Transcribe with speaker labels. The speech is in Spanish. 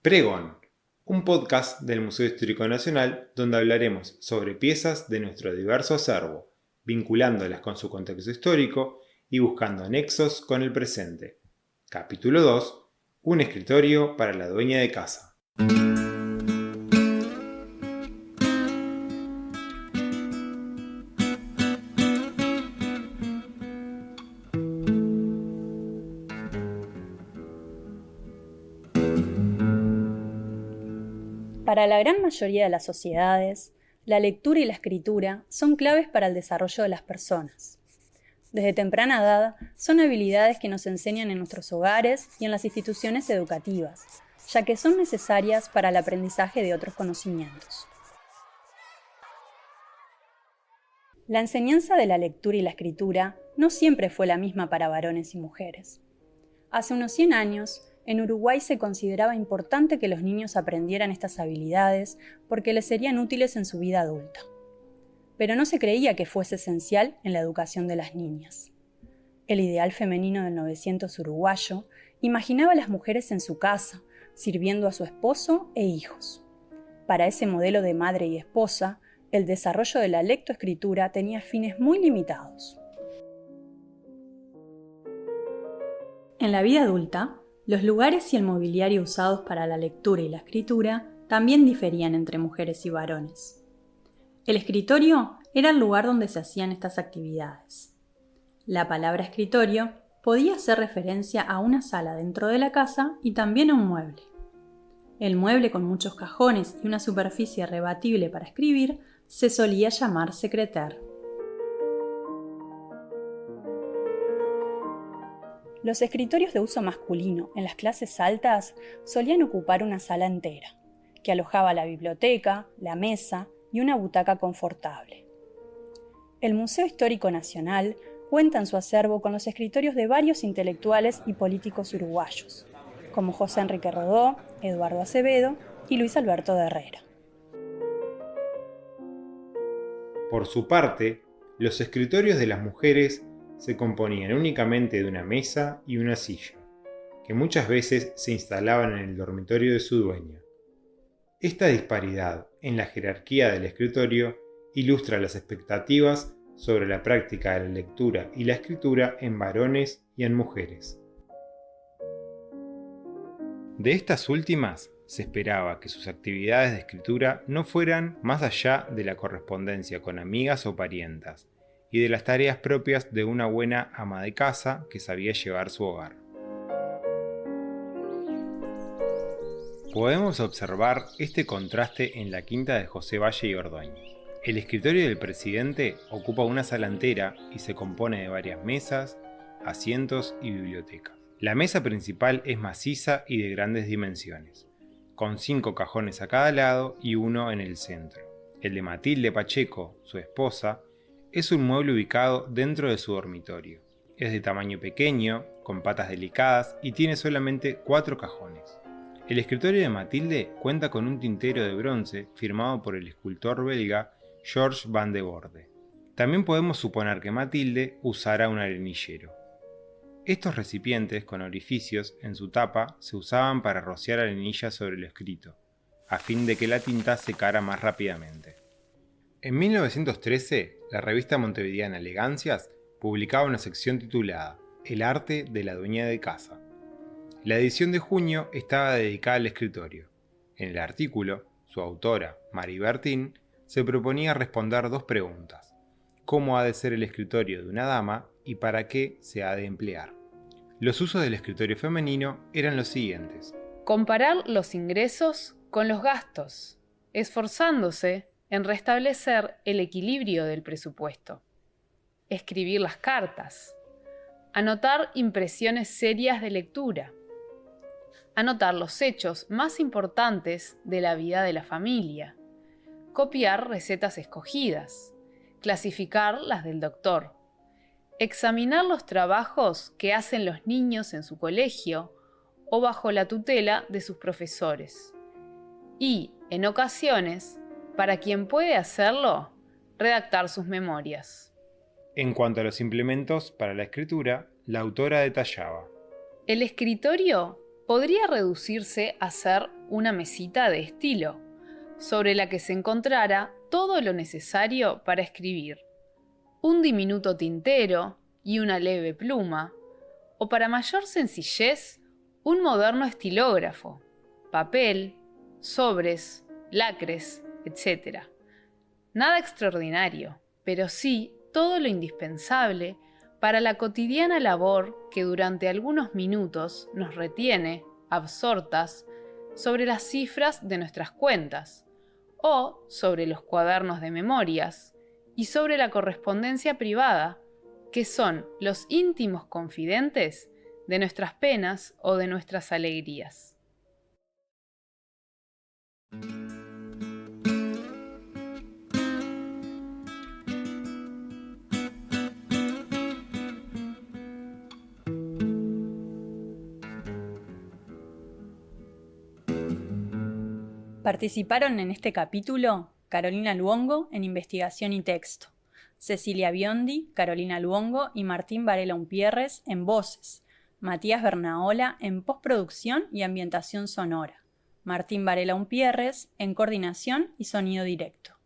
Speaker 1: Pregón, un podcast del Museo Histórico Nacional donde hablaremos sobre piezas de nuestro diverso acervo, vinculándolas con su contexto histórico y buscando nexos con el presente. Capítulo 2. Un escritorio para la dueña de casa.
Speaker 2: Para la gran mayoría de las sociedades, la lectura y la escritura son claves para el desarrollo de las personas. Desde temprana edad, son habilidades que nos enseñan en nuestros hogares y en las instituciones educativas, ya que son necesarias para el aprendizaje de otros conocimientos. La enseñanza de la lectura y la escritura no siempre fue la misma para varones y mujeres. Hace unos 100 años, en Uruguay se consideraba importante que los niños aprendieran estas habilidades porque les serían útiles en su vida adulta. Pero no se creía que fuese esencial en la educación de las niñas. El ideal femenino del 900 uruguayo imaginaba a las mujeres en su casa, sirviendo a su esposo e hijos. Para ese modelo de madre y esposa, el desarrollo de la lectoescritura tenía fines muy limitados. En la vida adulta, los lugares y el mobiliario usados para la lectura y la escritura también diferían entre mujeres y varones. El escritorio era el lugar donde se hacían estas actividades. La palabra escritorio podía hacer referencia a una sala dentro de la casa y también a un mueble. El mueble con muchos cajones y una superficie rebatible para escribir se solía llamar secretaire. Los escritorios de uso masculino en las clases altas solían ocupar una sala entera, que alojaba la biblioteca, la mesa y una butaca confortable. El Museo Histórico Nacional cuenta en su acervo con los escritorios de varios intelectuales y políticos uruguayos, como José Enrique Rodó, Eduardo Acevedo y Luis Alberto de Herrera.
Speaker 1: Por su parte, los escritorios de las mujeres se componían únicamente de una mesa y una silla, que muchas veces se instalaban en el dormitorio de su dueña. Esta disparidad en la jerarquía del escritorio ilustra las expectativas sobre la práctica de la lectura y la escritura en varones y en mujeres. De estas últimas, se esperaba que sus actividades de escritura no fueran más allá de la correspondencia con amigas o parientas, y de las tareas propias de una buena ama de casa que sabía llevar su hogar. Podemos observar este contraste en la quinta de José Valle y Ordóñez. El escritorio del presidente ocupa una sala entera y se compone de varias mesas, asientos y biblioteca. La mesa principal es maciza y de grandes dimensiones, con 5 cajones a cada lado y uno en el centro. El de Matilde Pacheco, su esposa, es un mueble ubicado dentro de su dormitorio. Es de tamaño pequeño, con patas delicadas y tiene solamente 4 cajones. El escritorio de Matilde cuenta con un tintero de bronce firmado por el escultor belga Georges Van de Borde. También podemos suponer que Matilde usara un arenillero. Estos recipientes con orificios en su tapa se usaban para rociar arenilla sobre lo escrito, a fin de que la tinta secara más rápidamente. En 1913, la revista montevideana Elegancias publicaba una sección titulada El arte de la dueña de casa. La edición de junio estaba dedicada al escritorio. En el artículo, su autora, Marie Bertin, se proponía responder 2 preguntas: ¿cómo ha de ser el escritorio de una dama y para qué se ha de emplear? Los usos del escritorio femenino eran los siguientes:
Speaker 3: comparar los ingresos con los gastos, esforzándose en restablecer el equilibrio del presupuesto, escribir las cartas, anotar impresiones serias de lectura, anotar los hechos más importantes de la vida de la familia, copiar recetas escogidas, clasificar las del doctor, examinar los trabajos que hacen los niños en su colegio o bajo la tutela de sus profesores y, en ocasiones, para quien puede hacerlo, redactar sus memorias.
Speaker 1: En cuanto a los implementos para la escritura, la autora detallaba:
Speaker 3: el escritorio podría reducirse a ser una mesita de estilo, sobre la que se encontrara todo lo necesario para escribir, un diminuto tintero y una leve pluma, o para mayor sencillez, un moderno estilógrafo, papel, sobres, lacres, etc. Nada extraordinario, pero sí todo lo indispensable para la cotidiana labor que durante algunos minutos nos retiene, absortas, sobre las cifras de nuestras cuentas, o sobre los cuadernos de memorias, y sobre la correspondencia privada, que son los íntimos confidentes de nuestras penas o de nuestras alegrías.
Speaker 2: Participaron en este capítulo Carolina Luongo en investigación y texto, Cecilia Biondi, Carolina Luongo y Martín Varela Umpierres en voces, Matías Bernaola en postproducción y ambientación sonora, Martín Varela Umpierres en coordinación y sonido directo.